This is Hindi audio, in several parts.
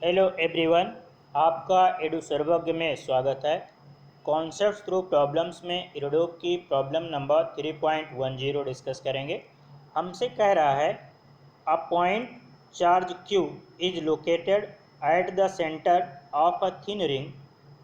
हेलो एवरीवन, आपका एडू सर्वज्ञ में स्वागत है। कॉन्सेप्ट्स थ्रू प्रॉब्लम्स में इरोडोप की प्रॉब्लम नंबर 3.10 डिस्कस करेंगे। हमसे कह रहा है a point charge Q is located at the centre of a thin ring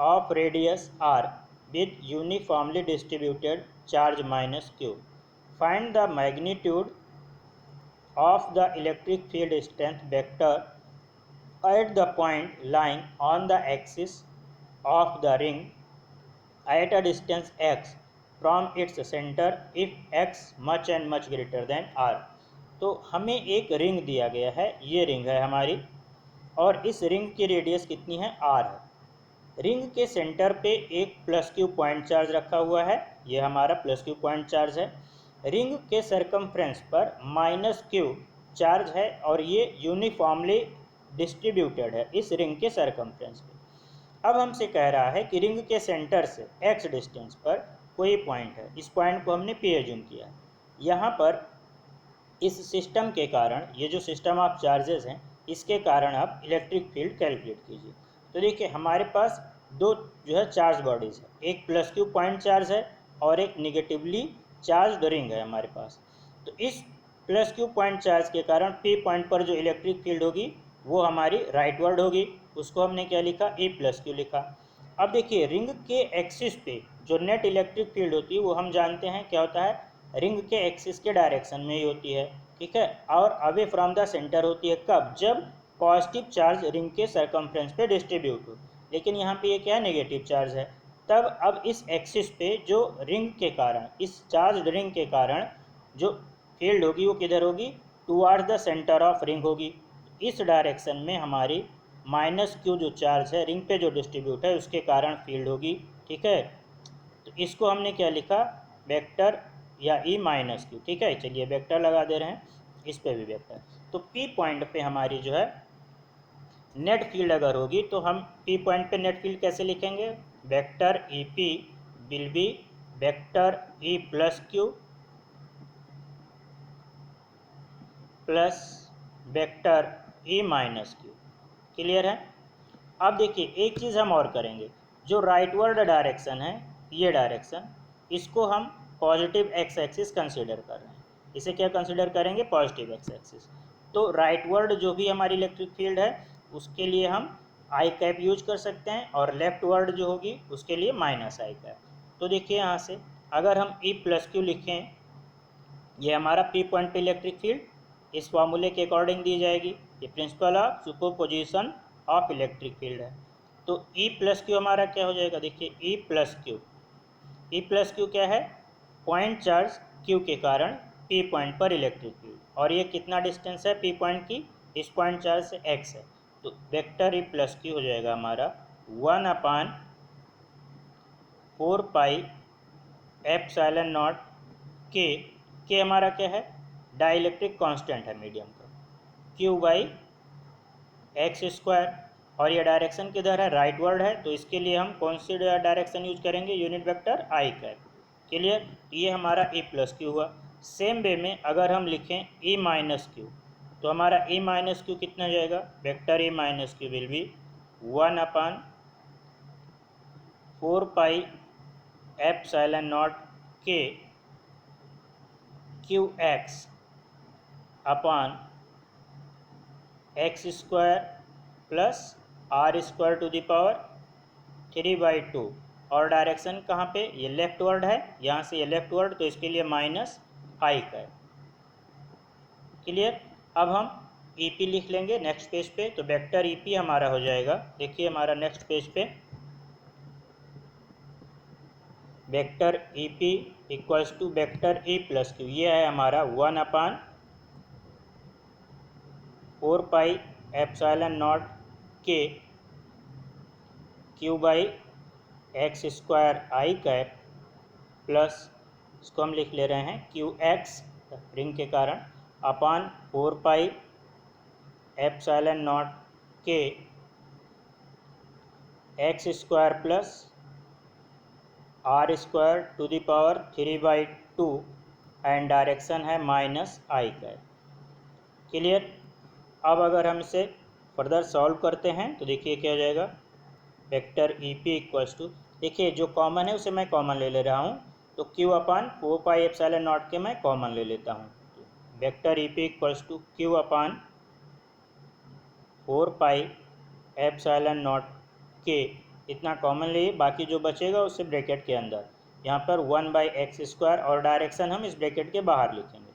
of radius R with uniformly distributed charge -Q। Find the magnitude of the electric field strength vector at the point lying on the axis of the ring at a distance x from its center if x much and much greater than r। तो हमें एक रिंग दिया गया है, ये रिंग है हमारी, और इस रिंग की रेडियस कितनी है, r है। रिंग के सेंटर पे एक +Q पॉइंट चार्ज रखा हुआ है, ये हमारा +Q पॉइंट चार्ज है। रिंग के सरकमफ्रेंस पर -Q चार्ज है और ये यूनिफॉर्मली डिस्ट्रीब्यूटेड है इस रिंग के सरकमफ्रेंस पे। अब हमसे कह रहा है कि रिंग के सेंटर से x डिस्टेंस पर कोई पॉइंट है, इस पॉइंट को हमने P एज्यूम किया। यहाँ पर इस सिस्टम के कारण, ये जो सिस्टम ऑफ चार्जेस हैं, इसके कारण आप इलेक्ट्रिक फील्ड कैलकुलेट कीजिए। तो देखिए हमारे पास दो जो है चार्ज बॉडीज़ है, एक +Q पॉइंट चार्ज है और एक निगेटिवली चार्ज रिंग है हमारे पास। तो इस +Q पॉइंट चार्ज के कारण P पॉइंट पर जो इलेक्ट्रिक फील्ड होगी वो हमारी राइटवर्ड होगी, उसको हमने क्या लिखा, E+Q लिखा। अब देखिए रिंग के एक्सिस पे जो नेट इलेक्ट्रिक फील्ड होती है वो हम जानते हैं क्या होता है, रिंग के एक्सिस के डायरेक्शन में ही होती है, ठीक है, और अवे फ्रॉम द सेंटर होती है। कब, जब पॉजिटिव चार्ज रिंग के सरकमफ्रेंस पे डिस्ट्रीब्यूट हो। लेकिन यहाँ पे ये क्या है, नेगेटिव चार्ज है। तब अब इस एक्सिस पे जो रिंग के कारण, इस चार्ज रिंग के कारण जो फील्ड होगी वो किधर होगी, toward the centre of ring होगी। इस डायरेक्शन में हमारी -Q जो चार्ज है रिंग पे जो डिस्ट्रीब्यूट है उसके कारण फील्ड होगी, ठीक है। तो इसको हमने क्या लिखा, वेक्टर या E-Q, ठीक है। चलिए वेक्टर लगा दे रहे हैं, इस पे भी वेक्टर। तो P पॉइंट पे हमारी जो है नेट फील्ड अगर होगी तो हम P पॉइंट पे नेट फील्ड कैसे लिखेंगे, vector EP will be vector E+Q plus vector E-Q। Clear है। अब देखिए एक चीज़ हम और करेंगे, जो राइटवर्ड डायरेक्शन है, ये डायरेक्शन, इसको हम पॉजिटिव एक्स एक्सिस कंसीडर कर रहे हैं। इसे क्या कंसीडर करेंगे, पॉजिटिव एक्स एक्सिस। तो राइटवर्ड जो भी हमारी इलेक्ट्रिक फील्ड है उसके लिए हम आई कैप यूज कर सकते हैं, और लेफ्ट वर्ड जो होगी उसके लिए -I कैप। तो देखिए यहाँ से अगर हम E+Q लिखें, ये हमारा P पॉइंट पे इलेक्ट्रिक फील्ड इस फॉर्मूले के अकॉर्डिंग दी जाएगी। ये principle of superposition of electric field है। तो E+Q हमारा क्या हो जाएगा, देखिए E+Q क्या है, पॉइंट चार्ज Q के कारण P पॉइंट पर इलेक्ट्रिक फील्ड, और ये कितना डिस्टेंस है P पॉइंट की, इस पॉइंट चार्ज से x है। तो वेक्टर E+Q हो जाएगा हमारा 1/4πε0 के हमारा क्या है, डाइलेक्ट्रिक कांस्टेंट है मीडियम का, Q/x²। और ये डायरेक्शन किधर है, राइटवर्ड है, तो इसके लिए हम कौन सी डायरेक्शन यूज करेंगे, यूनिट वेक्टर आई कैप। क्लियर। ये हमारा E+Q हुआ। सेम वे में अगर हम लिखें E-Q, तो हमारा E-Q कितना हो जाएगा, वेक्टर E-Q विल बी 1/4πε0 के QX/x² plus R² to the power 3/2। और डायरेक्शन कहाँ पे, ये लेफ्ट वर्ड है, यहाँ से ये लेफ्ट वर्ड, तो इसके लिए -I कैप। क्लियर। अब हम EP लिख लेंगे नेक्स्ट पेज पे। तो वेक्टर EP हमारा हो जाएगा, देखिए हमारा नेक्स्ट पेज पे vector EP equals to vector E+Q, ये है हमारा 1/4πε0 के Q/x² कैप प्लस, इसको हम लिख ले रहे हैं QX रिंग के कारण अपान 4πε0 के x² प्लस R²टू द पावर 3/2 एंड डायरेक्शन है -I कैप। क्लियर। अब अगर हम इसे फर्दर सॉल्व करते हैं तो देखिए क्या हो जाएगा, vector E P equals to, देखिए जो कॉमन है उसे मैं कॉमन ले रहा हूँ, तो क्यू अपान 4πε0 के मैं कॉमन ले लेता हूँ। Vector E P equals to Q upon 4πε0 के, इतना कॉमन लिए, बाकी जो बचेगा उसे ब्रैकेट के अंदर, यहाँ पर 1/x² और डायरेक्शन हम इस ब्रैकेट के बाहर लिखेंगे।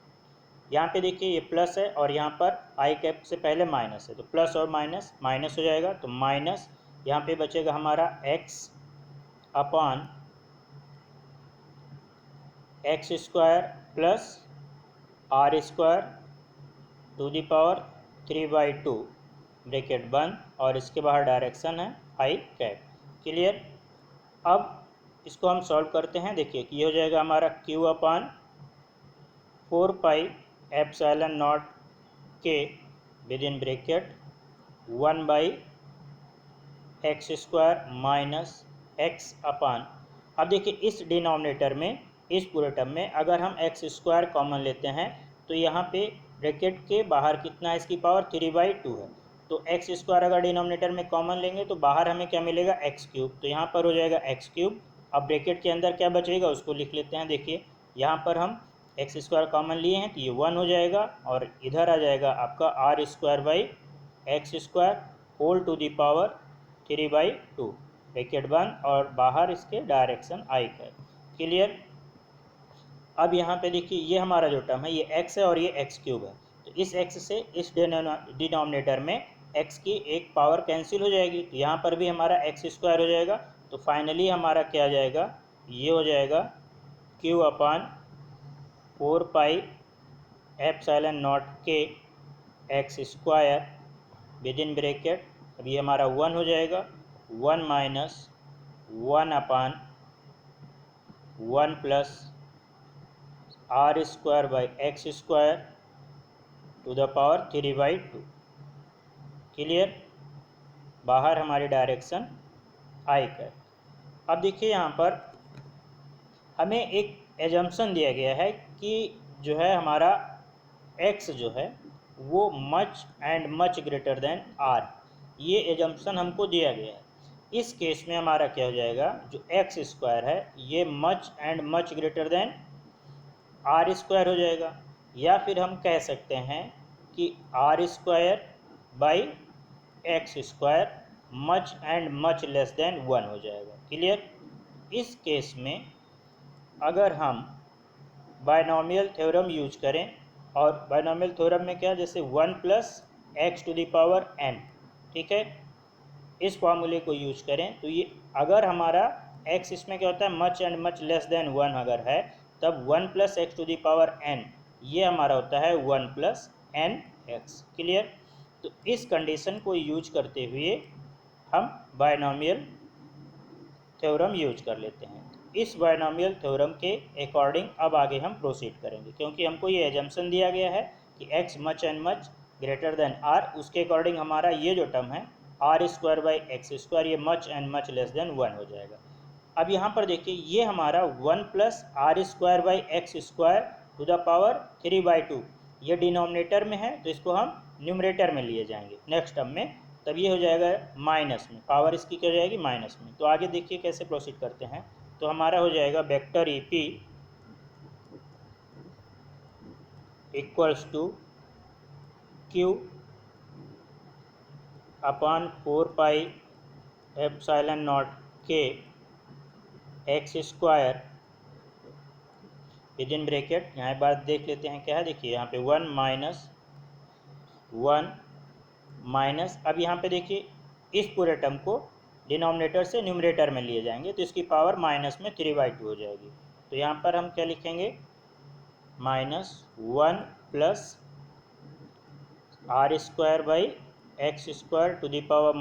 यहाँ पे देखिए ये प्लस है और यहाँ पर आई कैप से पहले माइनस है, तो प्लस और माइनस माइनस हो जाएगा, तो माइनस यहाँ पे बचेगा हमारा x upon x² plus r² to the power 3/2 bracket बंद, और इसके बाहर डायरेक्शन है आई कैप। क्लियर। अब इसको हम सॉल्व करते हैं, देखिए कि ये हो जाएगा हमारा q अपान 4πε0 के with in bracket 1/x² minus x अपान, अब देखिए इस डिनोमिनेटर में, इस पूरे टर्म में अगर हम x² कॉमन लेते हैं तो यहाँ पे ब्रैकेट के बाहर कितना है, इसकी पावर 3/2 है, तो x² अगर डिनोमिनेटर में कॉमन लेंगे तो बाहर हमें क्या मिलेगा, x³, तो यहाँ पर हो जाएगा x³। अब ब्रैकेट के अंदर क्या बचेगा उसको लिख लेते हैं, देखिए यहाँ पर हम x² कॉमन लिए हैं तो ये 1 हो जाएगा, और इधर आ जाएगा आपका r² whole to the power 3/2 bracket बंद, और बाहर इसके डायरेक्शन आई है। क्लियर। अब यहाँ पे देखिए ये हमारा जो टर्म है ये x है और ये x³ है, तो इस x से इस डिनोमिनेटर में x की एक पावर कैंसिल हो जाएगी, तो यहाँ पर भी हमारा x² हो जाएगा, तो फाइनली हमारा क्या आ जाएगा, ये हो जाएगा q अपान 4πε0 के x² विद इन ब्रैकेट, अब ये हमारा 1 हो जाएगा, 1 minus 1 upon 1 plus r² to the power 3/2। Clear. बाहर हमारी डायरेक्शन आई कर। अब देखिए यहाँ पर हमें एक एजम्पशन दिया गया है कि जो है हमारा x जो है वो much and much greater than r, ये एजम्पशन हमको दिया गया है। इस केस में हमारा क्या हो जाएगा, जो x² है ये much and much greater than r² हो जाएगा, या फिर हम कह सकते हैं कि r² by x² much and much less than 1 हो जाएगा। क्लियर। इस केस में अगर हम बायनॉमियल थ्योरम यूज करें, और बायनॉमियल थ्योरम में क्या, जैसे 1 plus x to the power n, ठीक है, इस फॉर्मूले को यूज करें तो ये अगर हमारा x इसमें क्या होता है, much and much less than 1 अगर है, तब 1 plus x to the power n ये हमारा होता है 1 प्लस एन एक्स। क्लियर। तो इस कंडीशन को यूज करते हुए हम बायनॉमियल थ्योरम यूज कर लेते हैं। इस बायनॉमियल थ्योरम के अकॉर्डिंग अब आगे हम प्रोसीड करेंगे, क्योंकि हमको ये एजम्पशन दिया गया है कि x much and much greater than r, उसके अकॉर्डिंग हमारा ये जो टर्म है r² बाई x², ये much and much less than 1 हो जाएगा। अब यहाँ पर देखिए ये हमारा 1 plus r² by x² to the power 3/2 ये डिनोमिनेटर में है, तो इसको हम न्यूमरेटर में लिए जाएंगे नेक्स्ट टर्म में, तब ये हो जाएगा माइनस में, पावर इसकी क्या हो जाएगी, माइनस में। तो आगे देखिए कैसे प्रोसीड करते हैं, तो हमारा हो जाएगा vector E P equals to Q upon 4πε0 के x² विद इन ब्रैकेट, यहाँ बात देख लेते हैं क्या है, देखिए यहाँ पे 1 माइनस, अब यहाँ पे देखिए इस पूरे टर्म को डिनोमिनेटर से न्यूमरेटर में लिए जाएंगे, तो इसकी पावर माइनस में 3/2 हो जाएगी। तो यहाँ पर हम क्या लिखेंगे, -1 plus r² by x² to the power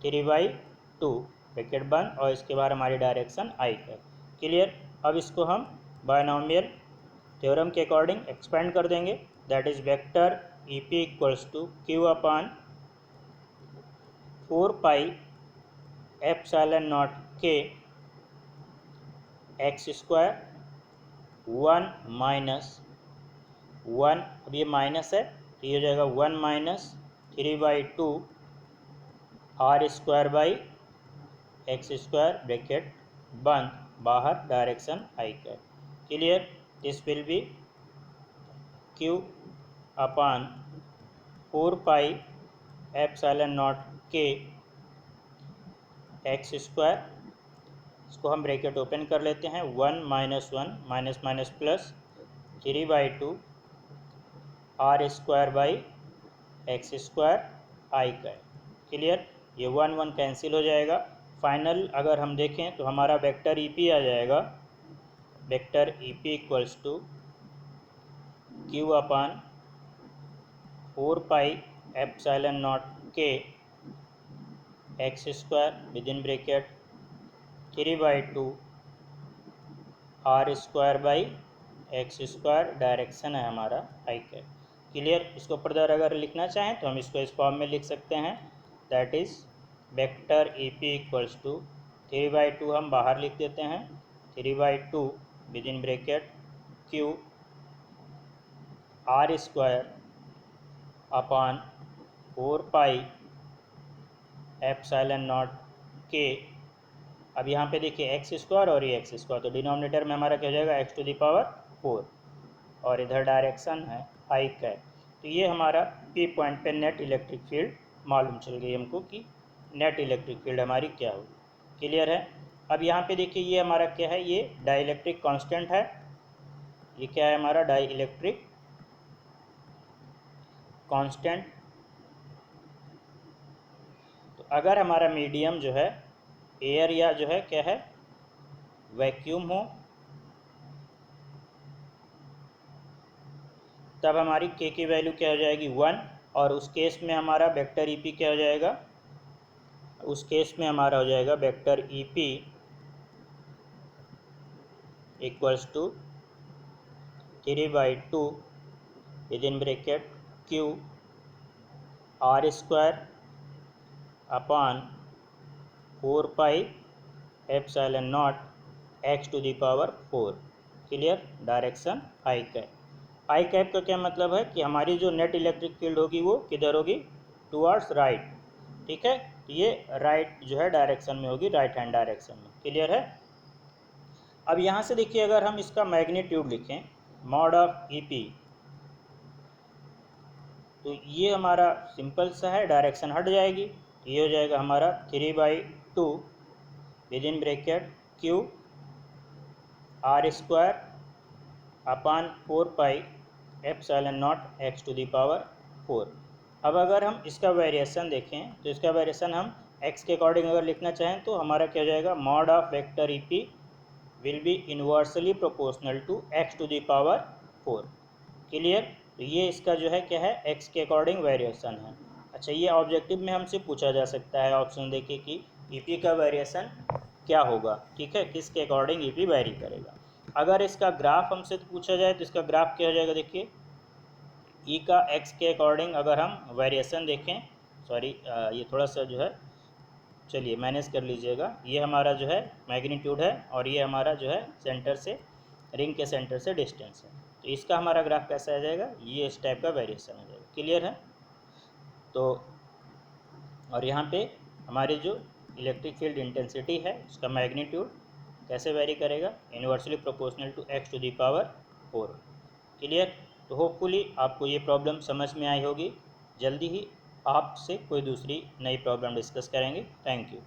-3/2 bracket बंद, और इसके बाद हमारी डायरेक्शन आई है। क्लियर। अब इसको हम बायनॉमियल थ्योरम के अकॉर्डिंग एक्सपेंड कर देंगे, that is vector E P equals to Q upon 4πε0 के x² 1 माइनस 1, अब ये माइनस है तो ये हो जाएगा 1 minus 3/2 R square by X square bracket बंद, बाहर direction I cap. Clear? This will be Q upon 4 pi epsilon not के एक्स स्क्वायर, इसको हम ब्रैकेट ओपन कर लेते हैं, 1 - 1 minus minus plus 3/2 R square by X square I cap. Clear? ये 1 1 कैंसिल हो जाएगा। फाइनल अगर हम देखें तो हमारा वेक्टर ईपी आ जाएगा, vector EP equals to Q upon 4 pi epsilon not के X square within bracket 3/2 R square by X square, direction है हमारा आई कैप। क्लियर? इसको फर्दर अगर लिखना चाहें तो हम इसको इस फॉर्म में लिख सकते हैं, that is vector E P equals to 3/2 हम बाहर लिख देते हैं, 3/2 within bracket Q R square upon 4 pi epsilon not K. अब यहाँ पे देखिए एक्स स्क्वायर और ये एक्स स्क्वायर, तो डिनोमिनेटर में हमारा क्या हो जाएगा एक्स टू द पावर 4, और इधर डायरेक्शन है आई कैप। तो ये हमारा पी पॉइंट पे नेट इलेक्ट्रिक फील्ड मालूम चल गई हमको कि नेट इलेक्ट्रिक फील्ड हमारी क्या होगी। क्लियर है? अब यहाँ पे देखिए ये हमारा क्या है, ये डाइलेक्ट्रिक कांस्टेंट है। ये क्या है हमारा डाइलेक्ट्रिक कांस्टेंट। तो अगर हमारा मीडियम जो है एयर या जो है क्या है वैक्यूम हो, तब हमारी के की वैल्यू क्या हो जाएगी 1, और उस केस में हमारा वेक्टर ईपी क्या हो जाएगा, उस केस में हमारा हो जाएगा vector EP equals to 3/2 within bracket Q R square upon 4 pi epsilon not X to the power 4। Clear? Direction I cap. I cap का क्या मतलब है कि हमारी जो नेट इलेक्ट्रिक फील्ड होगी वो किधर होगी, टुवर्ड्स राइट। ठीक है? ये राइट जो है डायरेक्शन में होगी, राइट हैंड डायरेक्शन में। क्लियर है? अब यहाँ से देखिए अगर हम इसका मैग्नीट्यूड लिखें मॉड ऑफ ई पी, तो ये हमारा सिंपल सा है, डायरेक्शन हट जाएगी, ये हो जाएगा हमारा 3/2 within bracket Q R square upon 4 pi epsilon not X to the power 4। अब अगर हम इसका वेरिएशन देखें तो इसका वेरिएशन हम एक्स के अकॉर्डिंग अगर लिखना चाहें तो हमारा क्या हो जाएगा, mod of vector E P will be inversely proportional to X to the power 4। Clear? तो ये इसका जो है क्या है एक्स के अकॉर्डिंग वेरिएशन है। अच्छा, ये ऑब्जेक्टिव में हमसे पूछा जा सकता है, ऑप्शन देखिए कि ईपी का वेरिएशन क्या होगा। ठीक है? किसके अकॉर्डिंग ईपी वेरी करेगा। अगर इसका ग्राफ हमसे पूछा जाए तो इसका ग्राफ क्या हो जाएगा, देखिए ई का एक्स के अकॉर्डिंग अगर हम वेरिएशन देखें, सॉरी ये थोड़ा सा जो है चलिए मैनेज कर लीजिएगा, ये हमारा जो है मैग्नीट्यूड है और ये हमारा जो है सेंटर से, रिंग के सेंटर से डिस्टेंस है। तो इसका हमारा ग्राफ कैसा आ जाएगा, ये इस टाइप का वेरिएशन आ जाएगा। क्लियर है? तो और यहाँ पे हमारी जो इलेक्ट्रिक फील्ड इंटेंसिटी है उसका मैग्नीट्यूड कैसे वेरी करेगा, inversely proportional to X to the power 4। Clear? तो होपफुली आपको ये प्रॉब्लम समझ में आई होगी। जल्दी ही आपसे कोई दूसरी नई प्रॉब्लम डिस्कस करेंगे। Thank you.